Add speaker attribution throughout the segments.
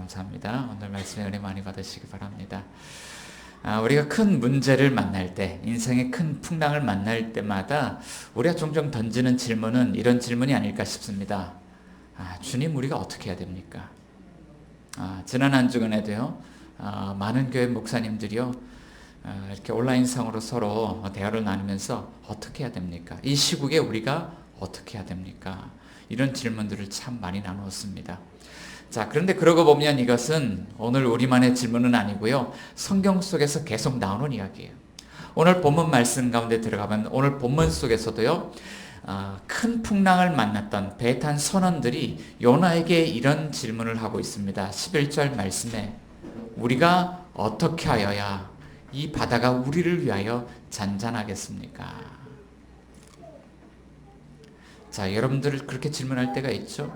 Speaker 1: 감사합니다. 오늘 말씀에 은혜 많이 받으시기 바랍니다. 우리가 큰 문제를 만날 때, 인생의 큰 풍랑을 만날 때마다 우리가 종종 던지는 질문은 이런 질문이 아닐까 싶습니다. 주님, 우리가 어떻게 해야 됩니까? 지난 한 주간에도요, 많은 교회 목사님들이요, 이렇게 온라인상으로 서로 대화를 나누면서 어떻게 해야 됩니까? 이 시국에 우리가 어떻게 해야 됩니까? 이런 질문들을 참 많이 나누었습니다. 자, 그런데 그러고 보면 이것은 오늘 우리만의 질문은 아니고요, 성경 속에서 계속 나오는 이야기예요. 오늘 본문 말씀 가운데 들어가면 오늘 본문 속에서도요, 큰 풍랑을 만났던 배에 탄 선원들이 요나에게 이런 질문을 하고 있습니다. 11절 말씀에 우리가 어떻게 하여야 이 바다가 우리를 위하여 잔잔하겠습니까? 자, 여러분들 그렇게 질문할 때가 있죠?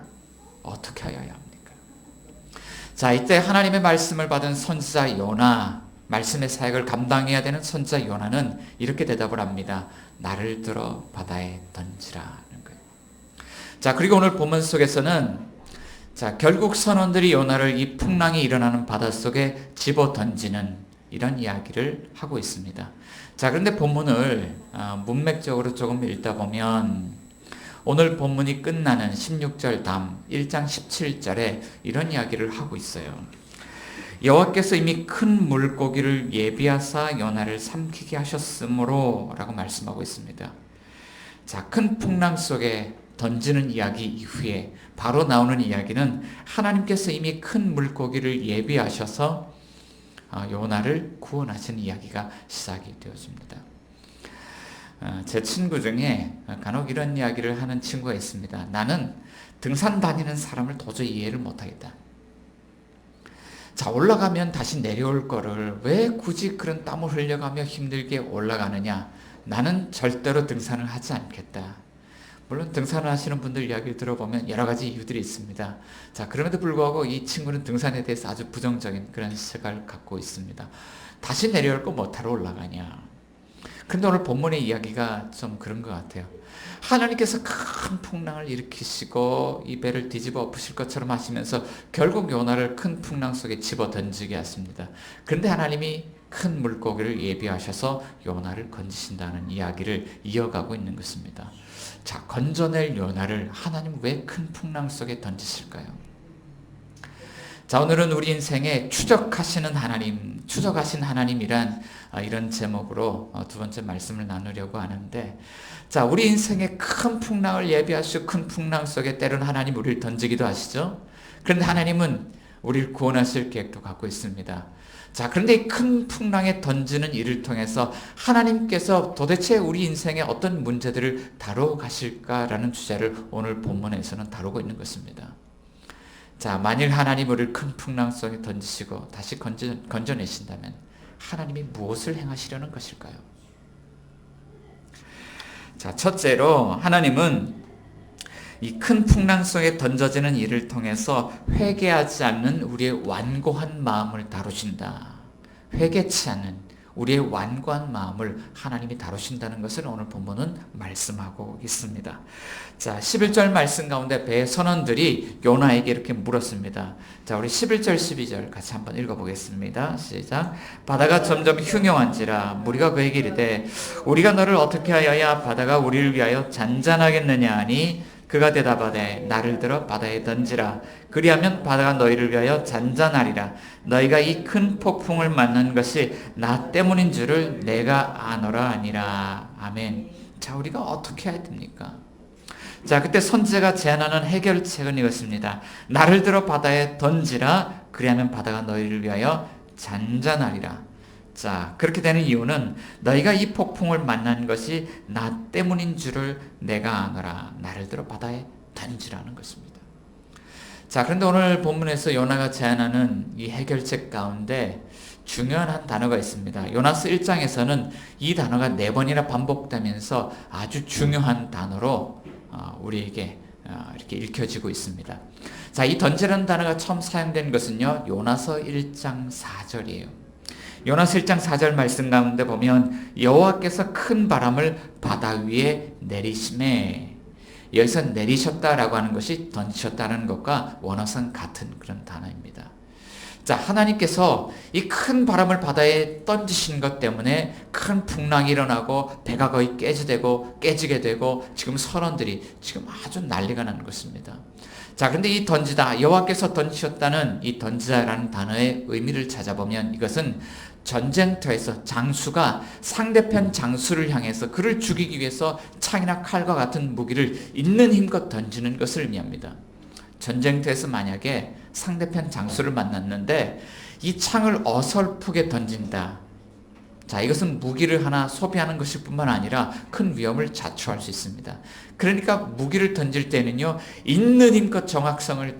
Speaker 1: 어떻게 하여야 합니까? 자, 이때 하나님의 말씀을 받은 선지자 요나, 말씀의 사역을 감당해야 되는 선지자 요나는 이렇게 대답을 합니다. 나를 들어 바다에 던지라는 거예요. 자, 그리고 오늘 본문 속에서는 결국 선원들이 요나를 이 풍랑이 일어나는 바닷속에 집어 던지는 이런 이야기를 하고 있습니다. 자, 그런데 본문을 문맥적으로 조금 읽다 보면 오늘 본문이 끝나는 16절 다음 1장 17절에 이런 이야기를 하고 있어요. 여호와께서 이미 큰 물고기를 예비하사 요나를 삼키게 하셨으므로 라고 말씀하고 있습니다. 자, 큰 풍랑 속에 던지는 이야기 이후에 바로 나오는 이야기는 하나님께서 이미 큰 물고기를 예비하셔서 요나를 구원하신 이야기가 시작이 되어집니다. 제 친구 중에 간혹 이런 이야기를 하는 친구가 있습니다. 나는 등산 다니는 사람을 도저히 이해를 못하겠다. 자, 올라가면 다시 내려올 거를 왜 굳이 그런 땀을 흘려가며 힘들게 올라가느냐. 나는 절대로 등산을 하지 않겠다. 물론 등산을 하시는 분들 이야기를 들어보면 여러 가지 이유들이 있습니다. 자, 그럼에도 불구하고 이 친구는 등산에 대해서 아주 부정적인 그런 시각을 갖고 있습니다. 다시 내려올 거 못하러 올라가냐. 그런데 오늘 본문의 이야기가 좀 그런 것 같아요. 하나님께서 큰 풍랑을 일으키시고 이 배를 뒤집어 엎으실 것처럼 하시면서 결국 요나를 큰 풍랑 속에 집어 던지게 하십니다. 그런데 하나님이 큰 물고기를 예비하셔서 요나를 건지신다는 이야기를 이어가고 있는 것입니다. 자, 건져낼 요나를 하나님 왜 큰 풍랑 속에 던지실까요? 자, 오늘은 우리 인생에 추적하시는 하나님, 추적하신 하나님이란 이런 제목으로 두 번째 말씀을 나누려고 하는데, 자, 우리 인생에 큰 풍랑을 예비하시고 큰 풍랑 속에 때로는 하나님 우리를 던지기도 하시죠. 그런데 하나님은 우리를 구원하실 계획도 갖고 있습니다. 자, 그런데 이 큰 풍랑에 던지는 일을 통해서 하나님께서 도대체 우리 인생에 어떤 문제들을 다루어 가실까라는 주제를 오늘 본문에서는 다루고 있는 것입니다. 자, 만일 하나님 우리를 큰 풍랑 속에 던지시고 다시 건져내신다면 하나님이 무엇을 행하시려는 것일까요? 자, 첫째로 하나님은 이 큰 풍랑 속에 던져지는 일을 통해서 회개하지 않는 우리의 완고한 마음을 다루신다. 회개치 않는 우리의 완고한 마음을 하나님이 다루신다는 것을 오늘 본문은 말씀하고 있습니다. 자, 11절 말씀 가운데 배의 선원들이 요나에게 이렇게 물었습니다. 자, 우리 11절 12절 같이 한번 읽어보겠습니다. 시작. 바다가 점점 흉흉한지라 무리가 그에게 이르되 우리가 너를 어떻게 하여야 바다가 우리를 위하여 잔잔하겠느냐 하니 그가 대답하되 나를 들어 바다에 던지라. 그리하면 바다가 너희를 위하여 잔잔하리라. 너희가 이 큰 폭풍을 만난 것이 나 때문인 줄을 내가 아노라 아니라. 아멘. 자, 우리가 어떻게 해야 됩니까? 자, 그때 선지자가 제안하는 해결책은 이것입니다. 나를 들어 바다에 던지라. 그리하면 바다가 너희를 위하여 잔잔하리라. 자, 그렇게 되는 이유는 너희가 이 폭풍을 만난 것이 나 때문인 줄을 내가 아노라. 나를 들어 바다에 던지라는 것입니다. 자, 그런데 오늘 본문에서 요나가 제안하는 이 해결책 가운데 중요한 한 단어가 있습니다. 요나서 1장에서는 이 단어가 4번이나 반복되면서 아주 중요한 단어로 우리에게 이렇게 읽혀지고 있습니다. 자, 이 던지라는 단어가 처음 사용된 것은요, 요나서 1장 4절이에요. 요나서 1장 4절 말씀 가운데 보면 여호와께서 큰 바람을 바다 위에 내리심에, 여기서 내리셨다라고 하는 것이 던지셨다는 것과 원어상 같은 그런 단어입니다. 자, 하나님께서 이 큰 바람을 바다에 던지신 것 때문에 큰 풍랑이 일어나고 배가 거의 깨지게 되고 지금 선원들이 지금 아주 난리가 나는 것입니다. 자, 그런데 이 던지다, 여호와께서 던지셨다는 이 던지다라는 단어의 의미를 찾아보면 이것은 전쟁터에서 장수가 상대편 장수를 향해서 그를 죽이기 위해서 창이나 칼과 같은 무기를 있는 힘껏 던지는 것을 의미합니다. 전쟁터에서 만약에 상대편 장수를 만났는데 이 창을 어설프게 던진다. 자, 이것은 무기를 하나 소비하는 것일 뿐만 아니라 큰 위험을 자초할 수 있습니다. 그러니까 무기를 던질 때는요, 있는 힘껏 정확성을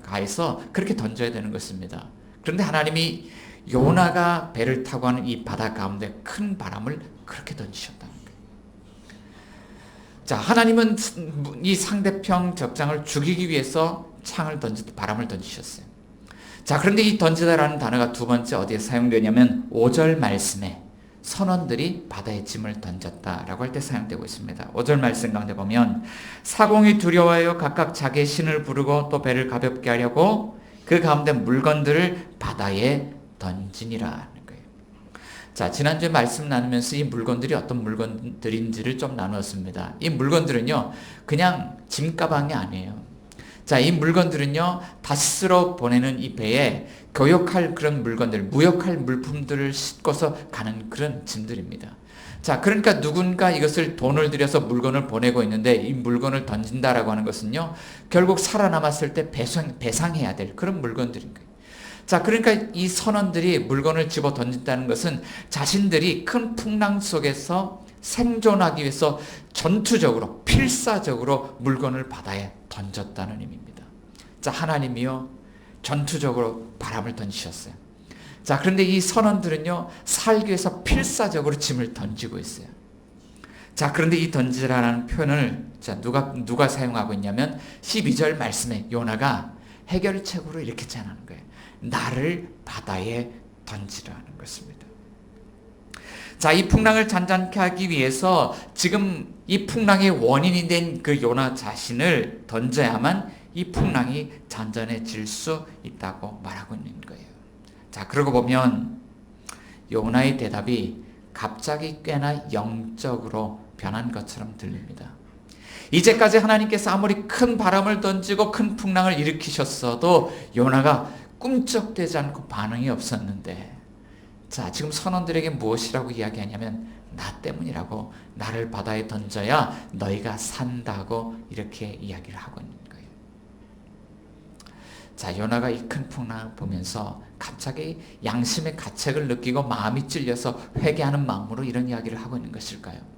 Speaker 1: 가해서 그렇게 던져야 되는 것입니다. 그런데 하나님이 요나가 배를 타고 하는 이 바다 가운데 큰 바람을 그렇게 던지셨다는 거예요. 자, 하나님은 이 상대편 적장을 죽이기 위해서 바람을 던지셨어요. 자, 그런데 이 던지다라는 단어가 두 번째 어디에 사용되냐면 5절 말씀에 선원들이 바다에 짐을 던졌다라고 할 때 사용되고 있습니다. 5절 말씀 가운데 보면 사공이 두려워하여 각각 자기의 신을 부르고 또 배를 가볍게 하려고 그 가운데 물건들을 바다에 던지니라는 거예요. 자, 지난주에 말씀 나누면서 이 물건들이 어떤 물건들인지를 좀 나누었습니다. 이 물건들은요, 그냥 짐가방이 아니에요. 자, 이 물건들은요, 다시스로 보내는 이 배에 교역할 그런 물건들, 무역할 물품들을 싣고서 가는 그런 짐들입니다. 자, 그러니까 누군가 이것을 돈을 들여서 물건을 보내고 있는데 이 물건을 던진다라고 하는 것은요, 결국 살아남았을 때 배상해야 될 그런 물건들인 거예요. 자, 그러니까 이 선원들이 물건을 집어 던진다는 것은 자신들이 큰 풍랑 속에서 생존하기 위해서 전투적으로, 필사적으로 물건을 바다에 던졌다는 의미입니다. 자, 하나님이요, 전투적으로 바람을 던지셨어요. 자, 그런데 이 선원들은요, 살기 위해서 필사적으로 짐을 던지고 있어요. 자, 그런데 이 던지라는 표현을 자, 누가 사용하고 있냐면 12절 말씀에 요나가 해결책으로 이렇게 제안하는 거예요. 나를 바다에 던지라는 것입니다. 자, 이 풍랑을 잔잔케 하기 위해서 지금 이 풍랑의 원인이 된 그 요나 자신을 던져야만 이 풍랑이 잔잔해질 수 있다고 말하고 있는 거예요. 자, 그러고 보면 요나의 대답이 갑자기 꽤나 영적으로 변한 것처럼 들립니다. 이제까지 하나님께서 아무리 큰 바람을 던지고 큰 풍랑을 일으키셨어도 요나가 꿈쩍대지 않고 반응이 없었는데, 자, 지금 선원들에게 무엇이라고 이야기하냐면 나 때문이라고, 나를 바다에 던져야 너희가 산다고 이렇게 이야기를 하고 있는 거예요. 자, 요나가 이 큰 풍랑을 보면서 갑자기 양심의 가책을 느끼고 마음이 찔려서 회개하는 마음으로 이런 이야기를 하고 있는 것일까요?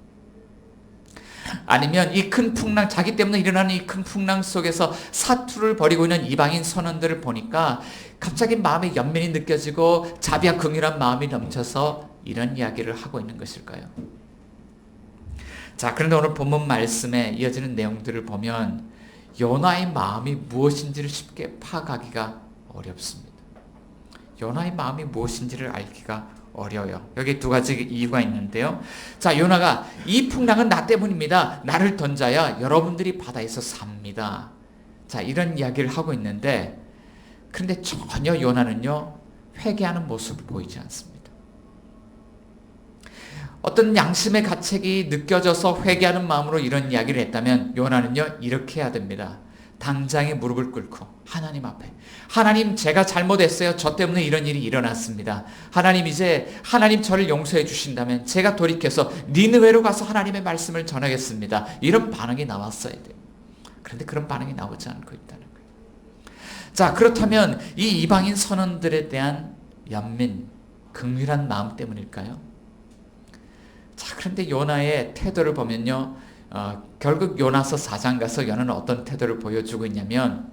Speaker 1: 아니면 이 큰 풍랑, 자기 때문에 일어나는 이 큰 풍랑 속에서 사투를 벌이고 있는 이방인 선원들을 보니까 갑자기 마음에 연민이 느껴지고 자비와 긍휼한 마음이 넘쳐서 이런 이야기를 하고 있는 것일까요? 자, 그런데 오늘 본문 말씀에 이어지는 내용들을 보면 요나의 마음이 무엇인지를 쉽게 파악하기가 어렵습니다. 요나의 마음이 무엇인지를 알기가 어려워요. 여기 두 가지 이유가 있는데요. 자, 요나가 이 풍랑은 나 때문입니다. 나를 던져야 여러분들이 바다에서 삽니다. 자, 이런 이야기를 하고 있는데, 그런데 전혀 요나는요, 회개하는 모습을 보이지 않습니다. 어떤 양심의 가책이 느껴져서 회개하는 마음으로 이런 이야기를 했다면 요나는요, 이렇게 해야 됩니다. 당장에 무릎을 꿇고 하나님 앞에, 하나님, 제가 잘못했어요. 저 때문에 이런 일이 일어났습니다. 하나님, 이제 하나님 저를 용서해 주신다면 제가 돌이켜서 니느웨로 가서 하나님의 말씀을 전하겠습니다. 이런 반응이 나왔어야 돼요. 그런데 그런 반응이 나오지 않고 있다는 거예요. 자, 그렇다면 이 이방인 선원들에 대한 연민, 긍휼한 마음 때문일까요? 자, 그런데 요나의 태도를 보면요, 결국 요나서 4장 가서 요나는 어떤 태도를 보여주고 있냐면,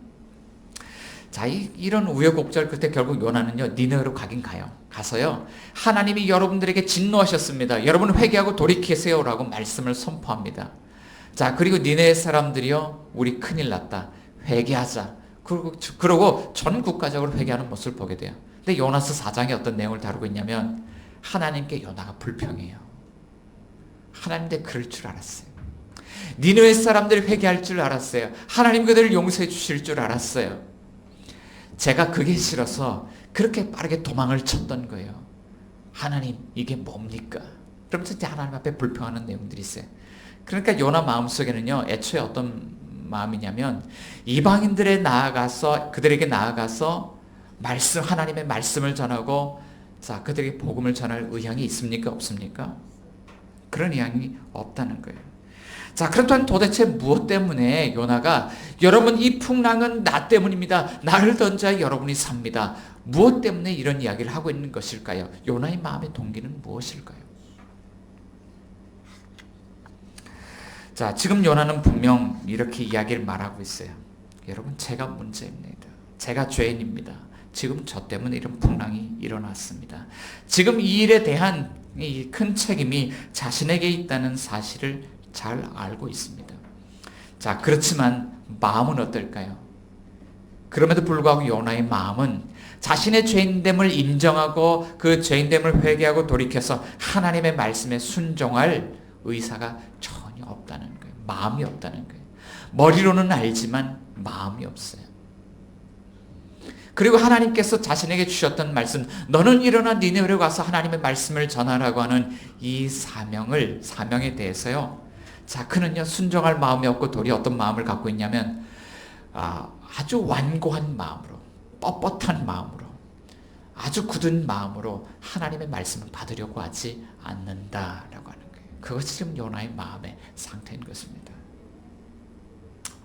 Speaker 1: 자, 이런 우여곡절 끝에 결국 요나는요, 니느웨로 가긴 가요. 가서요, 하나님이 여러분들에게 진노하셨습니다. 여러분 회개하고 돌이키세요 라고 말씀을 선포합니다. 자, 그리고 니느웨 사람들이요, 우리 큰일 났다, 회개하자. 그러고 전 국가적으로 회개하는 모습을 보게 돼요. 근데 요나서 4장이 어떤 내용을 다루고 있냐면, 하나님께 요나가 불평해요. 하나님께 그럴 줄 알았어요. 니느웨 사람들이 회개할 줄 알았어요. 하나님 그들을 용서해 주실 줄 알았어요. 제가 그게 싫어서 그렇게 빠르게 도망을 쳤던 거예요. 하나님, 이게 뭡니까? 그러면서 이제 하나님 앞에 불평하는 내용들이 있어요. 그러니까 요나 마음속에는요, 애초에 어떤 마음이냐면 이방인들에 나아가서 그들에게 나아가서 하나님의 말씀을 전하고 자, 그들에게 복음을 전할 의향이 있습니까? 없습니까? 그런 의향이 없다는 거예요. 자, 그렇다면 도대체 무엇 때문에 요나가 여러분 이 풍랑은 나 때문입니다. 나를 던져야 여러분이 삽니다. 무엇 때문에 이런 이야기를 하고 있는 것일까요? 요나의 마음의 동기는 무엇일까요? 자, 지금 요나는 분명 이렇게 이야기를 말하고 있어요. 여러분, 제가 문제입니다. 제가 죄인입니다. 지금 저 때문에 이런 풍랑이 일어났습니다. 지금 이 일에 대한 이 큰 책임이 자신에게 있다는 사실을 잘 알고 있습니다. 자, 그렇지만 마음은 어떨까요? 그럼에도 불구하고 요나의 마음은 자신의 죄인됨을 인정하고 그 죄인됨을 회개하고 돌이켜서 하나님의 말씀에 순종할 의사가 전혀 없다는 거예요. 마음이 없다는 거예요. 머리로는 알지만 마음이 없어요. 그리고 하나님께서 자신에게 주셨던 말씀, 너는 일어나 니네웨로 가서 하나님의 말씀을 전하라고 하는 이 사명에 대해서요. 자, 그는요, 순종할 마음이 없고 도리어 어떤 마음을 갖고 있냐면, 아주 완고한 마음으로, 뻣뻣한 마음으로, 아주 굳은 마음으로 하나님의 말씀을 받으려고 하지 않는다라고 하는 거예요. 그것이 지금 요나의 마음의 상태인 것입니다.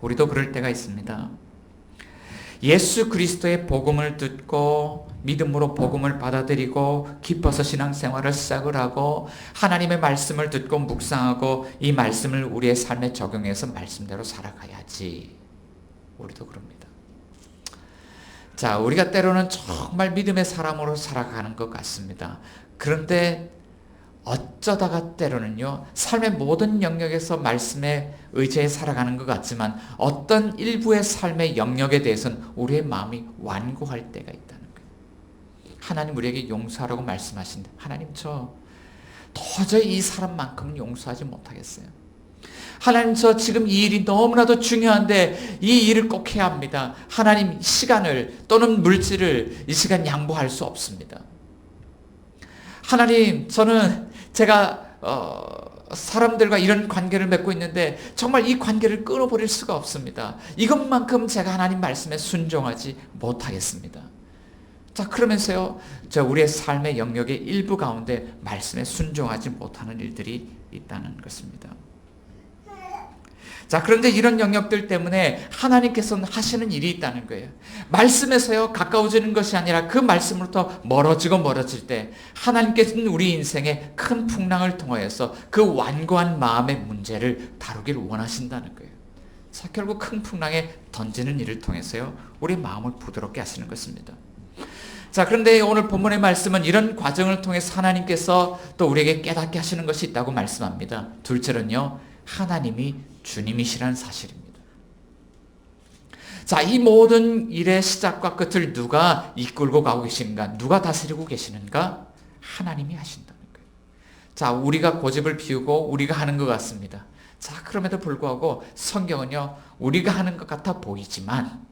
Speaker 1: 우리도 그럴 때가 있습니다. 예수 그리스도의 복음을 듣고 믿음으로 복음을 받아들이고 기뻐서 신앙생활을 시작을 하고 하나님의 말씀을 듣고 묵상하고 이 말씀을 우리의 삶에 적용해서 말씀대로 살아가야지. 우리도 그럽니다. 자, 우리가 때로는 정말 믿음의 사람으로 살아가는 것 같습니다. 그런데 어쩌다가 때로는요, 삶의 모든 영역에서 말씀에 의지해 살아가는 것 같지만 어떤 일부의 삶의 영역에 대해서는 우리의 마음이 완고할 때가 있다는 거예요. 하나님 우리에게 용서하라고 말씀하신데, 하나님 저 도저히 이 사람만큼은 용서하지 못하겠어요. 하나님 저 지금 이 일이 너무나도 중요한데 이 일을 꼭 해야 합니다. 하나님 시간을 또는 물질을 이 시간 양보할 수 없습니다. 하나님 저는 제가 사람들과 이런 관계를 맺고 있는데 정말 이 관계를 끊어버릴 수가 없습니다. 이것만큼 제가 하나님 말씀에 순종하지 못하겠습니다. 자, 그러면서요, 우리의 삶의 영역의 일부 가운데 말씀에 순종하지 못하는 일들이 있다는 것입니다. 자, 그런데 이런 영역들 때문에 하나님께서는 하시는 일이 있다는 거예요. 말씀에서요, 가까워지는 것이 아니라 그 말씀으로부터 멀어질 때 하나님께서는 우리 인생의 큰 풍랑을 통하여서 그 완고한 마음의 문제를 다루기를 원하신다는 거예요. 자, 결국 큰 풍랑에 던지는 일을 통해서요, 우리 마음을 부드럽게 하시는 것입니다. 자, 그런데 오늘 본문의 말씀은 이런 과정을 통해서 하나님께서 또 우리에게 깨닫게 하시는 것이 있다고 말씀합니다. 둘째는요, 하나님이 주님이시라는 사실입니다. 자, 이 모든 일의 시작과 끝을 누가 이끌고 가고 계신가? 누가 다스리고 계시는가? 하나님이 하신다는 거예요. 자, 우리가 고집을 피우고 우리가 하는 것 같습니다. 자, 그럼에도 불구하고 성경은요, 우리가 하는 것 같아 보이지만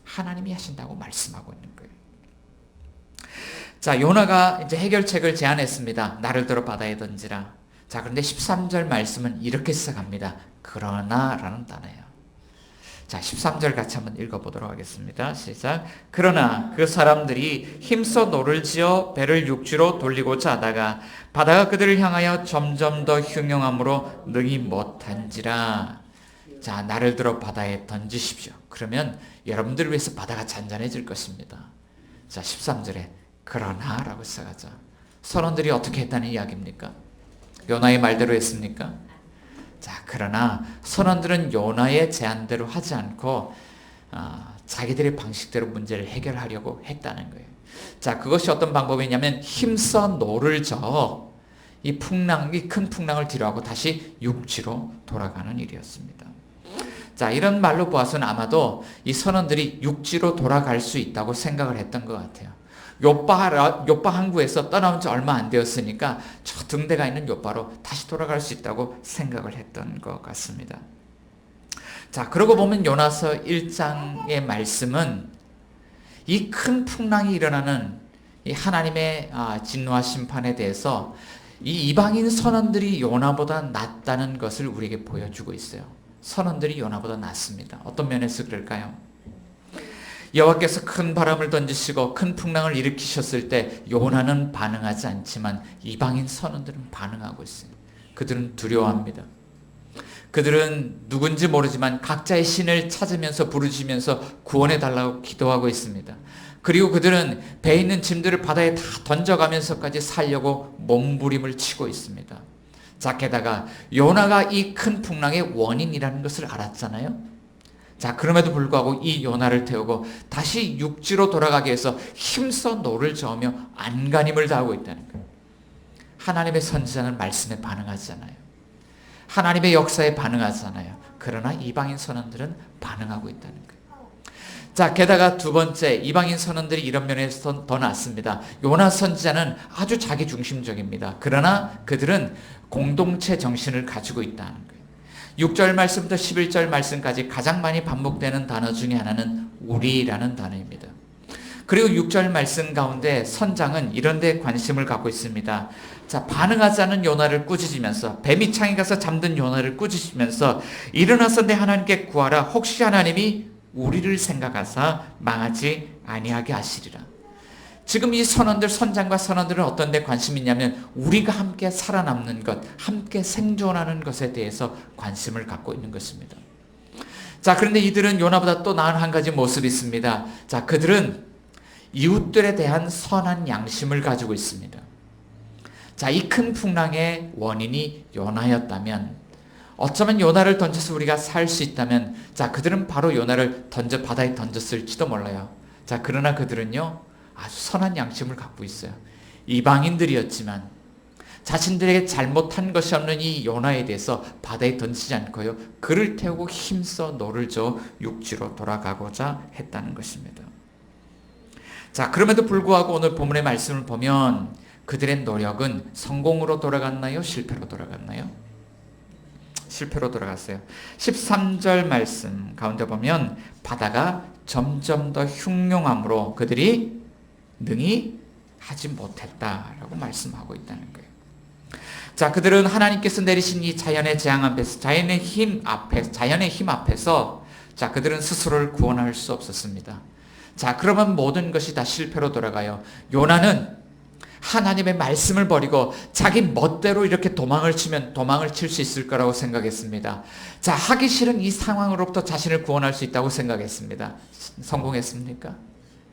Speaker 1: 하나님이 하신다고 말씀하고 있는 거예요. 자, 요나가 이제 해결책을 제안했습니다. 나를 들어 바다에 던지라. 자, 그런데 13절 말씀은 이렇게 시작합니다. 그러나 라는 단어예요. 자, 13절 같이 한번 읽어보도록 하겠습니다. 시작. 그러나 그 사람들이 힘써 노를 지어 배를 육지로 돌리고자 하다가 바다가 그들을 향하여 점점 더 흉흉함으로 능히 못한지라. 자, 나를 들어 바다에 던지십시오. 그러면 여러분들을 위해서 바다가 잔잔해질 것입니다. 자, 13절에 그러나 라고 시작하죠. 선원들이 어떻게 했다는 이야기입니까? 요나의 말대로 했습니까? 자, 그러나 선원들은 요나의 제안대로 하지 않고 자기들의 방식대로 문제를 해결하려고 했다는 거예요. 자, 그것이 어떤 방법이냐면 힘써 노를 저어 이 큰 풍랑을 뒤로하고 다시 육지로 돌아가는 일이었습니다. 자, 이런 말로 보아서는 아마도 이 선원들이 육지로 돌아갈 수 있다고 생각을 했던 것 같아요. 요빠 항구에서 떠나온 지 얼마 안 되었으니까 저 등대가 있는 요빠로 다시 돌아갈 수 있다고 생각을 했던 것 같습니다. 자, 그러고 보면 요나서 1장의 말씀은 이 큰 풍랑이 일어나는 이 하나님의 진노와 심판에 대해서 이 이방인 선원들이 요나보다 낫다는 것을 우리에게 보여주고 있어요. 선원들이 요나보다 낫습니다. 어떤 면에서 그럴까요? 여호와께서 큰 바람을 던지시고 큰 풍랑을 일으키셨을 때 요나는 반응하지 않지만 이방인 선원들은 반응하고 있어요. 그들은 두려워합니다. 그들은 누군지 모르지만 각자의 신을 찾으면서 부르짖으면서 구원해 달라고 기도하고 있습니다. 그리고 그들은 배에 있는 짐들을 바다에 다 던져가면서까지 살려고 몸부림을 치고 있습니다. 자, 게다가 요나가 이 큰 풍랑의 원인이라는 것을 알았잖아요. 자, 그럼에도 불구하고 이 요나를 태우고 다시 육지로 돌아가기 위해서 힘써 노를 저으며 안간힘을 다하고 있다는 거예요. 하나님의 선지자는 말씀에 반응하잖아요. 하나님의 역사에 반응하잖아요. 그러나 이방인 선원들은 반응하고 있다는 거예요. 자, 게다가 두 번째, 이방인 선원들이 이런 면에서 더 낫습니다. 요나 선지자는 아주 자기중심적입니다. 그러나 그들은 공동체 정신을 가지고 있다는 거예요. 6절 말씀부터 11절 말씀까지 가장 많이 반복되는 단어 중에 하나는 우리라는 단어입니다. 그리고 6절 말씀 가운데 선장은 이런 데 관심을 갖고 있습니다. 자, 반응하지 않은 요나를 꾸짖으면서 뱀이 창에 가서 잠든 요나를 꾸짖으면서 일어나서 내 하나님께 구하라. 혹시 하나님이 우리를 생각하사 망하지 아니하게 하시리라. 지금 이 선장과 선원들은 어떤 데 관심이 있냐면 우리가 함께 살아남는 것, 함께 생존하는 것에 대해서 관심을 갖고 있는 것입니다. 자, 그런데 이들은 요나보다 또 나은 한 가지 모습이 있습니다. 자, 그들은 이웃들에 대한 선한 양심을 가지고 있습니다. 자, 이 큰 풍랑의 원인이 요나였다면, 어쩌면 요나를 던져서 우리가 살 수 있다면, 자, 그들은 바로 요나를 바다에 던졌을지도 몰라요. 자, 그러나 그들은요, 아주 선한 양심을 갖고 있어요. 이방인들이었지만 자신들에게 잘못한 것이 없는 이 요나에 대해서 바다에 던지지 않고요, 그를 태우고 힘써 노를 저어 육지로 돌아가고자 했다는 것입니다. 자, 그럼에도 불구하고 오늘 본문의 말씀을 보면 그들의 노력은 성공으로 돌아갔나요? 실패로 돌아갔나요? 실패로 돌아갔어요. 13절 말씀 가운데 보면 바다가 점점 더 흉흉함으로 그들이 능히 하지 못했다라고 말씀하고 있다는 거예요. 자, 그들은 하나님께서 내리신 이 자연의 재앙 앞에서, 자연의 힘 앞에서 자, 그들은 스스로를 구원할 수 없었습니다. 자, 그러면 모든 것이 다 실패로 돌아가요. 요나는 하나님의 말씀을 버리고 자기 멋대로 이렇게 도망을 칠 수 있을 거라고 생각했습니다. 자, 하기 싫은 이 상황으로부터 자신을 구원할 수 있다고 생각했습니다. 성공했습니까?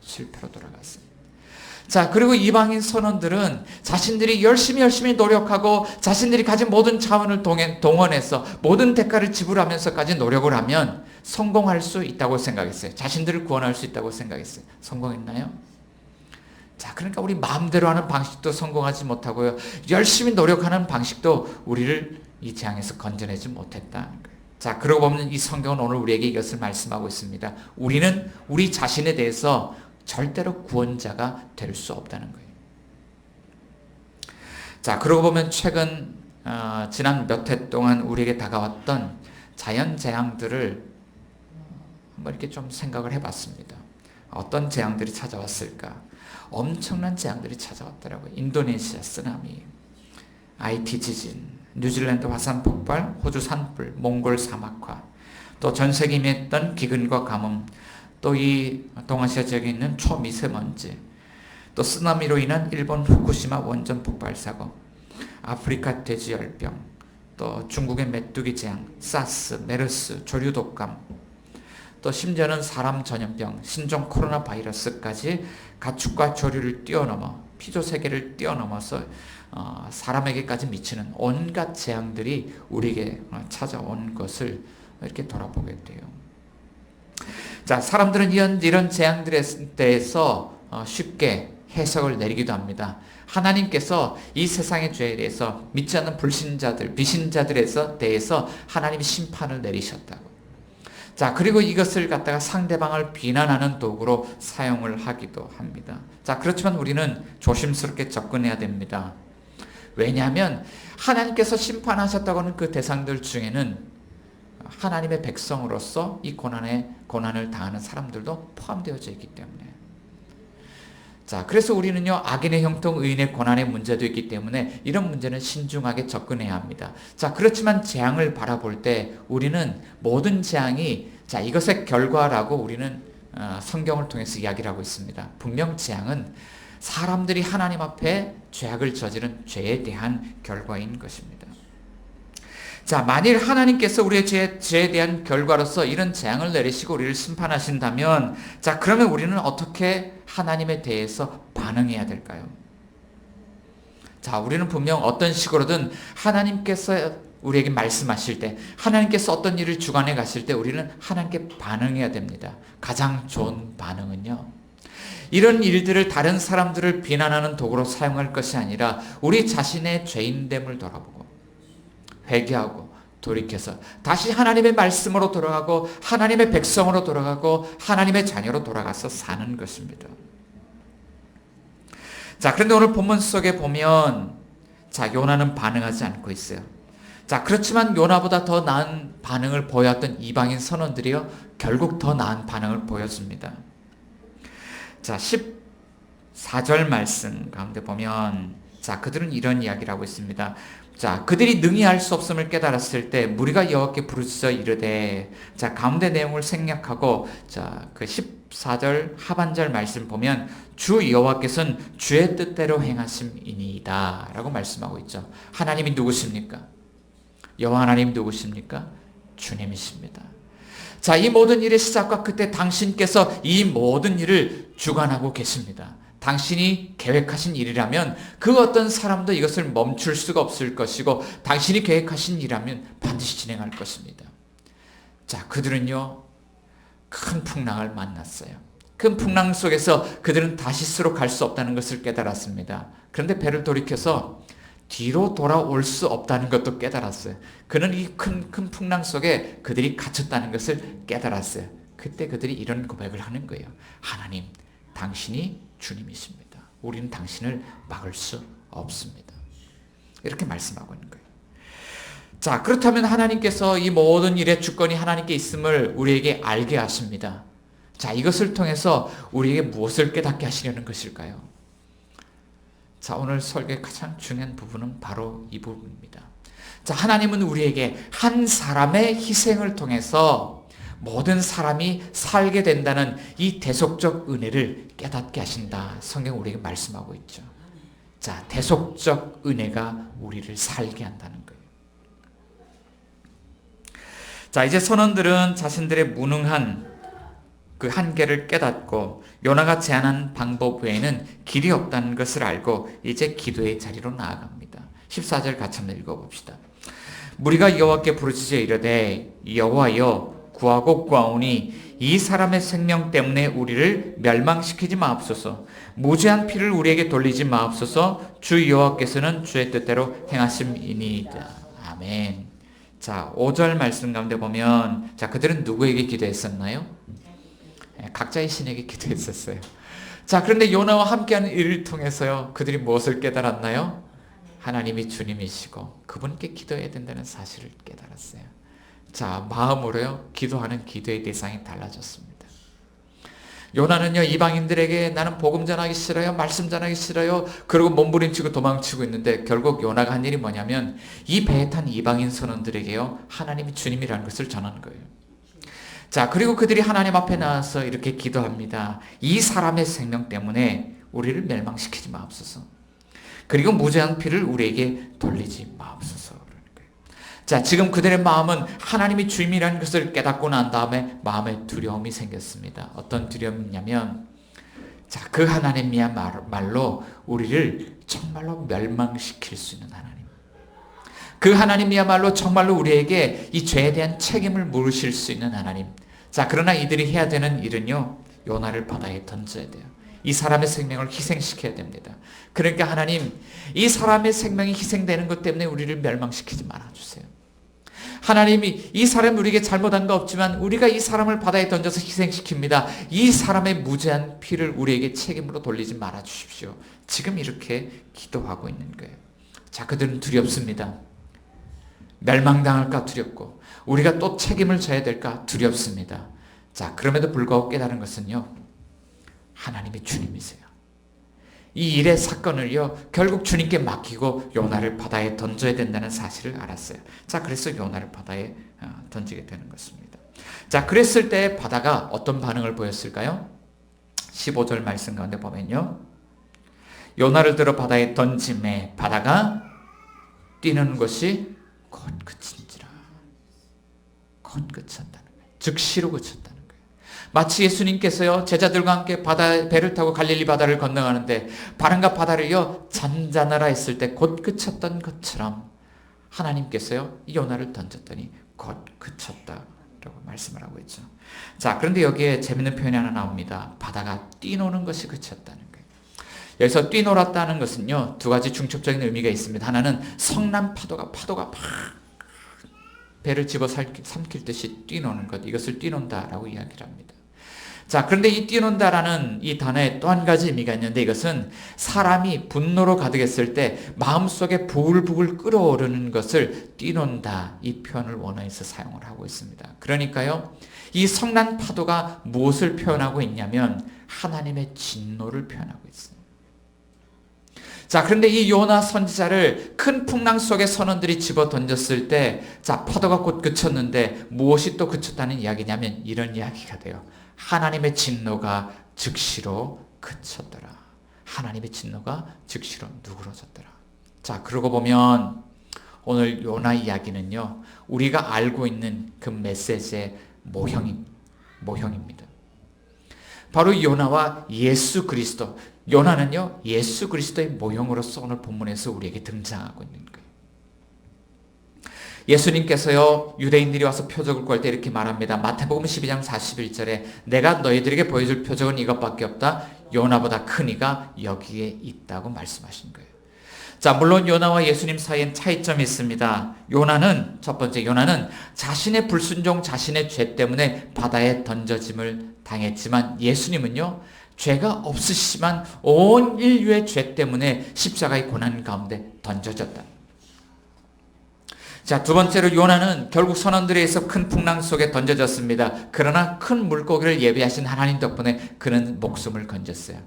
Speaker 1: 실패로 돌아갔습니다. 자, 그리고 이방인 선원들은 자신들이 열심히 노력하고 자신들이 가진 모든 자원을 동원해서 모든 대가를 지불하면서까지 노력을 하면 성공할 수 있다고 생각했어요. 자신들을 구원할 수 있다고 생각했어요. 성공했나요? 자, 그러니까 우리 마음대로 하는 방식도 성공하지 못하고요, 열심히 노력하는 방식도 우리를 이 재앙에서 건져내지 못했다는 거예요. 자, 그러고 보면 이 성경은 오늘 우리에게 이것을 말씀하고 있습니다. 우리는 우리 자신에 대해서 절대로 구원자가 될 수 없다는 거예요. 자, 그러고 보면 최근 지난 몇 해 동안 우리에게 다가왔던 자연 재앙들을 한번 이렇게 좀 생각을 해봤습니다. 어떤 재앙들이 찾아왔을까? 엄청난 재앙들이 찾아왔더라고요. 인도네시아 쓰나미, 아이티 지진, 뉴질랜드 화산 폭발, 호주 산불, 몽골 사막화, 또 전 세계에 임했던 기근과 가뭄, 또 이 동아시아 지역에 있는 초미세먼지, 또 쓰나미로 인한 일본 후쿠시마 원전 폭발 사고, 아프리카 돼지열병, 또 중국의 메뚜기 재앙, 사스, 메르스, 조류 독감, 또 심지어는 사람 전염병, 신종 코로나 바이러스까지 가축과 조류를 뛰어넘어 피조 세계를 뛰어넘어서 사람에게까지 미치는 온갖 재앙들이 우리에게 찾아온 것을 이렇게 돌아보게 돼요. 자, 사람들은 이런 재앙들에 대해서 쉽게 해석을 내리기도 합니다. 하나님께서 이 세상의 죄에 대해서 믿지 않는 불신자들, 비신자들에 대해서 하나님이 심판을 내리셨다고. 자, 그리고 이것을 갖다가 상대방을 비난하는 도구로 사용을 하기도 합니다. 자, 그렇지만 우리는 조심스럽게 접근해야 됩니다. 왜냐하면 하나님께서 심판하셨다고 하는 그 대상들 중에는 하나님의 백성으로서 이 고난을 당하는 사람들도 포함되어져 있기 때문에. 자, 그래서 우리는요, 악인의 형통, 의인의 고난의 문제도 있기 때문에 이런 문제는 신중하게 접근해야 합니다. 자, 그렇지만 재앙을 바라볼 때 우리는 모든 재앙이 자, 이것의 결과라고 우리는 성경을 통해서 이야기를 하고 있습니다. 분명 재앙은 사람들이 하나님 앞에 죄악을 저지른 죄에 대한 결과인 것입니다. 자, 만일 하나님께서 우리의 죄에 대한 결과로서 이런 재앙을 내리시고 우리를 심판하신다면, 자, 그러면 우리는 어떻게 하나님에 대해서 반응해야 될까요? 자, 우리는 분명 어떤 식으로든 하나님께서 우리에게 말씀하실 때, 하나님께서 어떤 일을 주관해 가실 때 우리는 하나님께 반응해야 됩니다. 가장 좋은 반응은요, 이런 일들을 다른 사람들을 비난하는 도구로 사용할 것이 아니라 우리 자신의 죄인됨을 돌아보고 회개하고 돌이켜서 다시 하나님의 말씀으로 돌아가고 하나님의 백성으로 돌아가고 하나님의 자녀로 돌아가서 사는 것입니다. 자, 그런데 오늘 본문 속에 보면 자, 요나는 반응하지 않고 있어요. 자, 그렇지만 요나보다 더 나은 반응을 보였던 이방인 선원들이요, 결국 더 나은 반응을 보였습니다. 자, 14절 말씀 가운데 보면 자, 그들은 이런 이야기를 하고 있습니다. 자, 그들이 능히 할 수 없음을 깨달았을 때 무리가 여호와께 부르짖어 이르되, 자, 가운데 내용을 생략하고 자, 그 14절 하반절 말씀 보면 주 여호와께서는 주의 뜻대로 행하심이니이다 라고 말씀하고 있죠. 하나님이 누구십니까? 여호와 하나님 누구십니까? 주님이십니다. 자, 이 모든 일의 시작과 끝에 당신께서 이 모든 일을 주관하고 계십니다. 당신이 계획하신 일이라면 그 어떤 사람도 이것을 멈출 수가 없을 것이고, 당신이 계획하신 일이라면 반드시 진행할 것입니다. 자, 그들은요, 큰 풍랑을 만났어요. 큰 풍랑 속에서 그들은 다시스로 갈 수 없다는 것을 깨달았습니다. 그런데 배를 돌이켜서 뒤로 돌아올 수 없다는 것도 깨달았어요. 그는 이 큰 풍랑 속에 그들이 갇혔다는 것을 깨달았어요. 그때 그들이 이런 고백을 하는 거예요. 하나님, 당신이 주님이십니다. 우리는 당신을 막을 수 없습니다. 이렇게 말씀하고 있는 거예요. 자, 그렇다면 하나님께서 이 모든 일의 주권이 하나님께 있음을 우리에게 알게 하십니다. 자, 이것을 통해서 우리에게 무엇을 깨닫게 하시려는 것일까요? 자, 오늘 설교의 가장 중요한 부분은 바로 이 부분입니다. 자, 하나님은 우리에게 한 사람의 희생을 통해서 모든 사람이 살게 된다는 이 대속적 은혜를 깨닫게 하신다. 성경 우리에게 말씀하고 있죠. 자, 대속적 은혜가 우리를 살게 한다는 거예요. 자, 이제 선원들은 자신들의 무능한 그 한계를 깨닫고 요나가 제안한 방법 외에는 길이 없다는 것을 알고 이제 기도의 자리로 나아갑니다. 14절 같이 한번 읽어봅시다. 무리가 여호와께 부르짖어 이르되 여호와여 구하고 구하오니 이 사람의 생명 때문에 우리를 멸망시키지 마옵소서. 무죄한 피를 우리에게 돌리지 마옵소서. 주 여호와께서는 주의 뜻대로 행하심이니이다. 아멘. 자, 5절 말씀 가운데 보면 자, 그들은 누구에게 기도했었나요? 각자의 신에게 기도했었어요. 자, 그런데 요나와 함께하는 일을 통해서요, 그들이 무엇을 깨달았나요? 하나님이 주님이시고 그분께 기도해야 된다는 사실을 깨달았어요. 자, 마음으로요, 기도하는 기도의 대상이 달라졌습니다. 요나는요, 이방인들에게 나는 복음 전하기 싫어요, 말씀 전하기 싫어요, 그리고 몸부림치고 도망치고 있는데 결국 요나가 한 일이 뭐냐면 이 배에 탄 이방인 선원들에게요, 하나님이 주님이라는 것을 전하는 거예요. 자, 그리고 그들이 하나님 앞에 나와서 이렇게 기도합니다. 이 사람의 생명 때문에 우리를 멸망시키지 마옵소서. 그리고 무죄한 피를 우리에게 돌리지 마옵소서. 자, 지금 그들의 마음은 하나님이 주님이라는 것을 깨닫고 난 다음에 마음에 두려움이 생겼습니다. 어떤 두려움이냐면, 자, 그 하나님이야말로 우리를 정말로 멸망시킬 수 있는 하나님. 그 하나님이야말로 정말로 우리에게 이 죄에 대한 책임을 물으실 수 있는 하나님. 자, 그러나 이들이 해야 되는 일은요, 요나를 바다에 던져야 돼요. 이 사람의 생명을 희생시켜야 됩니다. 그러니까 하나님, 이 사람의 생명이 희생되는 것 때문에 우리를 멸망시키지 말아주세요. 하나님이 이 사람이 우리에게 잘못한 거 없지만 우리가 이 사람을 바다에 던져서 희생시킵니다. 이 사람의 무죄한 피를 우리에게 책임으로 돌리지 말아주십시오. 지금 이렇게 기도하고 있는 거예요. 자, 그들은 두렵습니다. 멸망당할까 두렵고 우리가 또 책임을 져야 될까 두렵습니다. 자, 그럼에도 불구하고 깨달은 것은요, 하나님이 주님이세요. 이 일의 사건을요, 결국 주님께 맡기고 요나를 바다에 던져야 된다는 사실을 알았어요. 자, 그래서 요나를 바다에 던지게 되는 것입니다. 자, 그랬을 때 바다가 어떤 반응을 보였을까요? 15절 말씀 가운데 보면요, 요나를 들어 바다에 던짐에 바다가 뛰는 것이 곧 그친지라. 곧 그쳤다는 거예요. 즉시로 그쳤다는 거예요. 마치 예수님께서요, 제자들과 함께 배를 타고 갈릴리 바다를 건너가는데 바람과 바다를요 잔잔하라 했을 때 곧 그쳤던 것처럼 하나님께서요 이 요나를 던졌더니 곧 그쳤다라고 말씀을 하고 있죠. 자, 그런데 여기에 재밌는 표현이 하나 나옵니다. 바다가 뛰노는 것이 그쳤다는 거예요. 여기서 뛰놀았다는 것은요, 두 가지 중첩적인 의미가 있습니다. 하나는 성난 파도가 막 배를 집어 삼킬 듯이 뛰노는 것, 이것을 뛰논다라고 이야기를 합니다. 자, 그런데 이 뛰논다라는 이 단어에 또 한 가지 의미가 있는데, 이것은 사람이 분노로 가득했을 때 마음속에 부글부글 끓어오르는 것을 뛰논다, 이 표현을 원어에서 사용을 하고 있습니다. 그러니까요, 이 성난 파도가 무엇을 표현하고 있냐면 하나님의 진노를 표현하고 있습니다. 자, 그런데 이 요나 선지자를 큰 풍랑 속에 선원들이 집어 던졌을 때, 자, 파도가 곧 그쳤는데 무엇이 또 그쳤다는 이야기냐면 이런 이야기가 돼요. 하나님의 진노가 즉시로 그쳤더라. 하나님의 진노가 즉시로 누그러졌더라. 자, 그러고 보면 오늘 요나 이야기는요, 우리가 알고 있는 그 메시지의 모형입니다. 바로 요나와 예수 그리스도, 요나는요 예수 그리스도의 모형으로서 오늘 본문에서 우리에게 등장하고 있는 거예요. 예수님께서요 유대인들이 와서 표적을 구할 때 이렇게 말합니다. 마태복음 12장 41절에 내가 너희들에게 보여줄 표적은 이것밖에 없다. 요나보다 큰 이가 여기에 있다고 말씀하신 거예요. 자, 물론 요나와 예수님 사이엔 차이점이 있습니다. 요나는, 첫 번째, 요나는 자신의 불순종, 자신의 죄 때문에 바다에 던져짐을 당했지만 예수님은요 죄가 없으시지만 온 인류의 죄 때문에 십자가의 고난 가운데 던져졌다. 자, 두 번째로 요나는 결국 선원들에 의해서 큰 풍랑 속에 던져졌습니다. 그러나 큰 물고기를 예비하신 하나님 덕분에 그는 목숨을 건졌어요.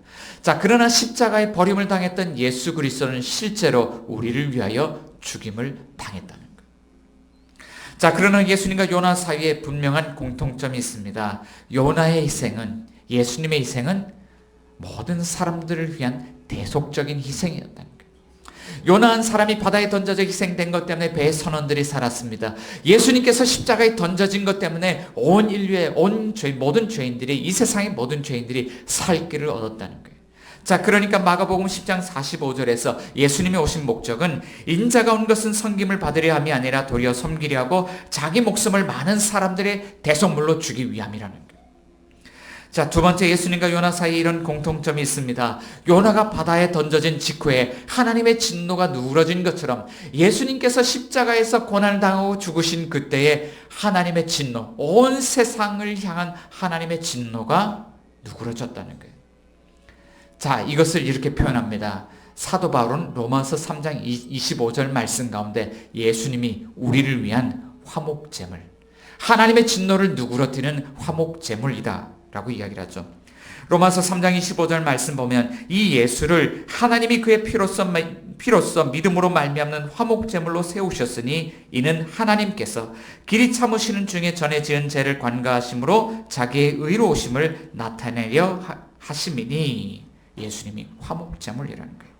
Speaker 1: 자, 그러나 십자가에 버림을 당했던 예수 그리스도는 실제로 우리를 위하여 죽임을 당했다는 거예요. 자, 그러나 예수님과 요나 사이에 분명한 공통점이 있습니다. 요나의 희생은, 예수님의 희생은 모든 사람들을 위한 대속적인 희생이었다는 거예요. 요나 한 사람이 바다에 던져져 희생된 것 때문에 배의 선원들이 살았습니다. 예수님께서 십자가에 던져진 것 때문에 온 인류의 모든 죄인들이, 이 세상의 모든 죄인들이 살 길을 얻었다는 거예요. 자, 그러니까 마가복음 10장 45절에서 예수님이 오신 목적은 인자가 온 것은 섬김을 받으려 함이 아니라 도리어 섬기려 하고 자기 목숨을 많은 사람들의 대속물로 주기 위함이라는 거예요. 자, 두 번째, 예수님과 요나 사이에 이런 공통점이 있습니다. 요나가 바다에 던져진 직후에 하나님의 진노가 누그러진 것처럼 예수님께서 십자가에서 고난을 당하고 죽으신 그때에 하나님의 진노, 온 세상을 향한 하나님의 진노가 누그러졌다는 거예요. 자, 이것을 이렇게 표현합니다. 사도 바울은 로마서 3장 25절 말씀 가운데 예수님이 우리를 위한 화목제물, 하나님의 진노를 누그러뜨리는 화목제물이다 라고 이야기를 하죠. 로마서 3장 25절 말씀 보면 이 예수를 하나님이 그의 피로써 믿음으로 말미암는 화목제물로 세우셨으니 이는 하나님께서 길이 참으시는 중에 전에 지은 죄를 관가하심으로 자기의 의로우심을 나타내려 하심이니 예수님이 화목제물이라는 거예요.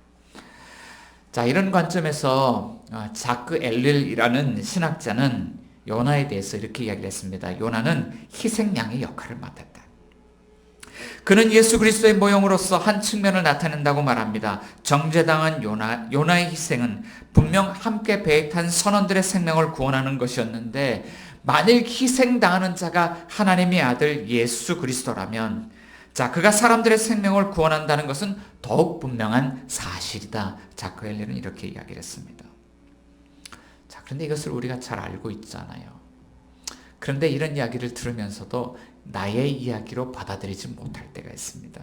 Speaker 1: 자, 이런 관점에서 자크 엘릴이라는 신학자는 요나에 대해서 이렇게 이야기를 했습니다. 요나는 희생양의 역할을 맡았다. 그는 예수 그리스도의 모형으로서 한 측면을 나타낸다고 말합니다. 정죄당한 요나의 희생은 분명 함께 배에 탄 선원들의 생명을 구원하는 것이었는데, 만일 희생당하는 자가 하나님의 아들 예수 그리스도라면, 자, 그가 사람들의 생명을 구원한다는 것은 더욱 분명한 사실이다. 자크 엘렐은 이렇게 이야기를 했습니다. 자, 그런데 이것을 우리가 잘 알고 있잖아요. 그런데 이런 이야기를 들으면서도 나의 이야기로 받아들이지 못할 때가 있습니다.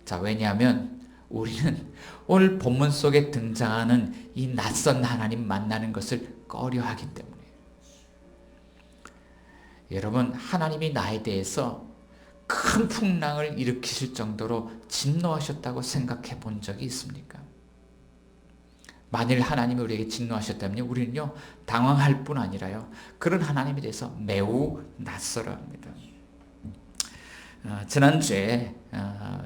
Speaker 1: 자, 왜냐하면 우리는 오늘 본문 속에 등장하는 이 낯선 하나님 만나는 것을 꺼려하기 때문에. 여러분, 하나님이 나에 대해서 큰 풍랑을 일으키실 정도로 진노하셨다고 생각해 본 적이 있습니까? 만일 하나님이 우리에게 진노하셨다면 우리는요, 당황할 뿐 아니라요, 그런 하나님에 대해서 매우 낯설어합니다. 지난주에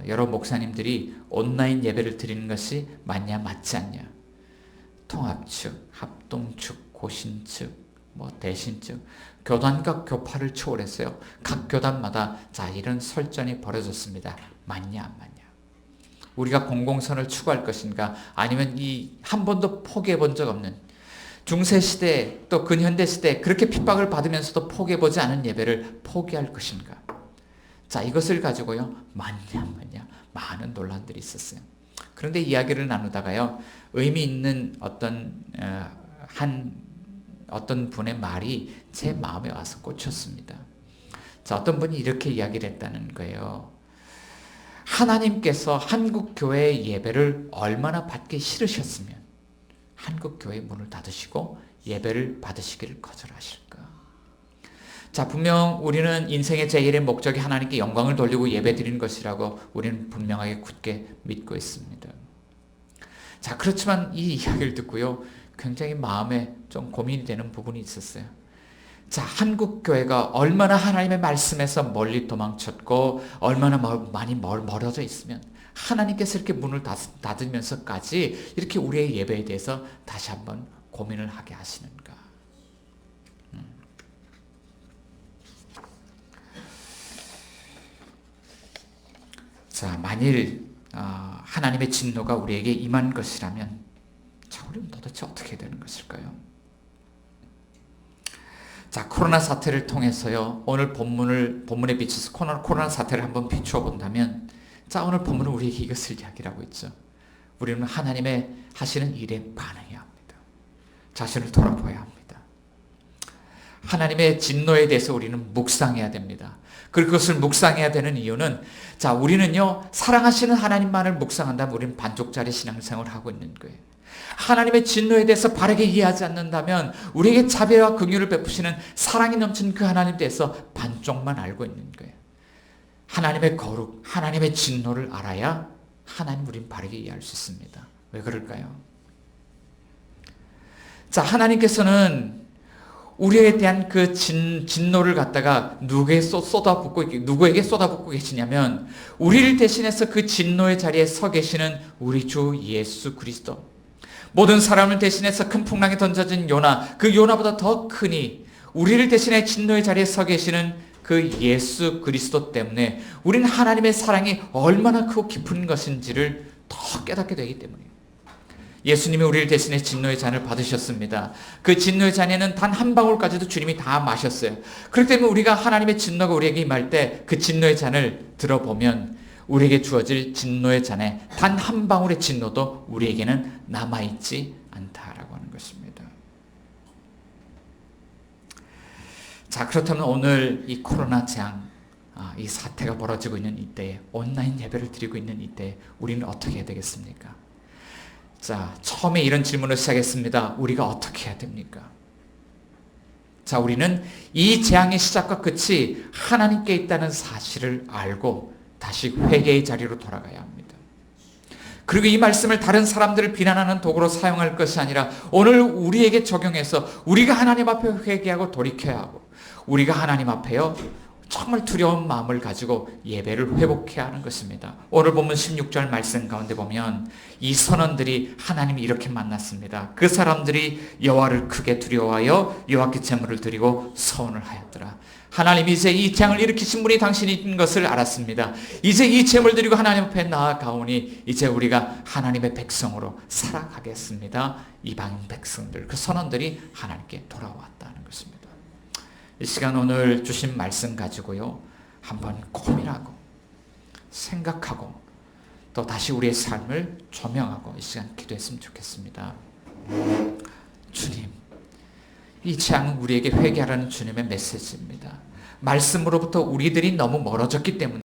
Speaker 1: 여러 목사님들이 온라인 예배를 드리는 것이 맞냐 맞지 않냐, 통합측, 합동측, 고신측, 대신측, 교단과 교파를 초월했어요. 각 교단마다 이런 설전이 벌어졌습니다. 맞냐 안 맞냐, 우리가 공공선을 추구할 것인가, 아니면 이 한 번도 포기해 본 적 없는 중세시대 또 근현대시대 그렇게 핍박을 받으면서도 포기해 보지 않은 예배를 포기할 것인가. 이것을 가지고요, 맞냐 안 맞냐 많은 논란들이 있었어요. 그런데 이야기를 나누다가요, 의미 있는 어떤 분의 말이 제 마음에 와서 꽂혔습니다. 어떤 분이 이렇게 이야기를 했다는 거예요. 하나님께서 한국교회의 예배를 얼마나 받기 싫으셨으면 한국교회의 문을 닫으시고 예배를 받으시기를 거절하실까. 분명 우리는 인생의 제1의 목적이 하나님께 영광을 돌리고 예배 드리는 것이라고 우리는 분명하게 굳게 믿고 있습니다. 그렇지만 이 이야기를 듣고요, 굉장히 마음에 좀 고민이 되는 부분이 있었어요. 한국교회가 얼마나 하나님의 말씀에서 멀리 도망쳤고 얼마나 많이 멀어져 있으면 하나님께서 이렇게 문을 닫으면서까지 이렇게 우리의 예배에 대해서 다시 한번 고민을 하게 하시는가. 만일 하나님의 진노가 우리에게 임한 것이라면 우리는 도대체 어떻게 되는 것일까요? 코로나 사태를 통해서요, 오늘 본문에 비춰서 코로나 사태를 한번 비추어 본다면, 오늘 본문은 우리에게 이것을 이야기하고 있죠. 우리는 하나님의 하시는 일에 반응해야 합니다. 자신을 돌아보아야 합니다. 하나님의 진노에 대해서 우리는 묵상해야 됩니다. 그것을 묵상해야 되는 이유는, 우리는요, 사랑하시는 하나님만을 묵상한다면 우리는 반쪽짜리 신앙생활을 하고 있는 거예요. 하나님의 진노에 대해서 바르게 이해하지 않는다면 우리에게 자비와 긍휼을 베푸시는 사랑이 넘치는 그 하나님에 대해서 반쪽만 알고 있는 거예요. 하나님의 거룩, 하나님의 진노를 알아야 하나님 우리는 바르게 이해할 수 있습니다. 왜 그럴까요? 하나님께서는 우리에 대한 그 진노를 갖다가 누구에게 쏟아붓고 계시냐면, 우리를 대신해서 그 진노의 자리에 서 계시는 우리 주 예수 그리스도, 모든 사람을 대신해서 큰 풍랑에 던져진 요나, 그 요나보다 더 크니 우리를 대신해 진노의 자리에 서 계시는 그 예수 그리스도 때문에 우리는 하나님의 사랑이 얼마나 크고 깊은 것인지를 더 깨닫게 되기 때문이에요. 예수님이 우리를 대신해 진노의 잔을 받으셨습니다. 그 진노의 잔에는 단 한 방울까지도 주님이 다 마셨어요. 그렇기 때문에 우리가 하나님의 진노가 우리에게 임할 때 그 진노의 잔을 들어보면 우리에게 주어질 진노의 잔에 단 한 방울의 진노도 우리에게는 남아있지 않다라고 하는 것입니다. 그렇다면 오늘 이 코로나 재앙, 이 사태가 벌어지고 있는 이때에, 온라인 예배를 드리고 있는 이때에 우리는 어떻게 해야 되겠습니까? 처음에 이런 질문을 시작했습니다. 우리가 어떻게 해야 됩니까? 우리는 이 재앙의 시작과 끝이 하나님께 있다는 사실을 알고 다시 회개의 자리로 돌아가야 합니다. 그리고 이 말씀을 다른 사람들을 비난하는 도구로 사용할 것이 아니라 오늘 우리에게 적용해서 우리가 하나님 앞에 회개하고 돌이켜야 하고, 우리가 하나님 앞에요, 정말 두려운 마음을 가지고 예배를 회복해야 하는 것입니다. 오늘 보면 16절 말씀 가운데 보면 이 선원들이 하나님이 이렇게 만났습니다. 그 사람들이 여호와를 크게 두려워하여 여호와께 제물을 드리고 서원을 하였더라. 하나님이 이제 이 재앙을 일으키신 분이 당신인 것을 알았습니다. 이제 이 제물 드리고 하나님 앞에 나아가오니 이제 우리가 하나님의 백성으로 살아가겠습니다. 이방인 백성들, 그 선원들이 하나님께 돌아왔다는 것입니다. 이 시간 오늘 주신 말씀 가지고요, 한번 고민하고 생각하고 또 다시 우리의 삶을 조명하고 이 시간 기도했으면 좋겠습니다. 주님, 이 재앙은 우리에게 회개하라는 주님의 메시지입니다. 말씀으로부터 우리들이 너무 멀어졌기 때문에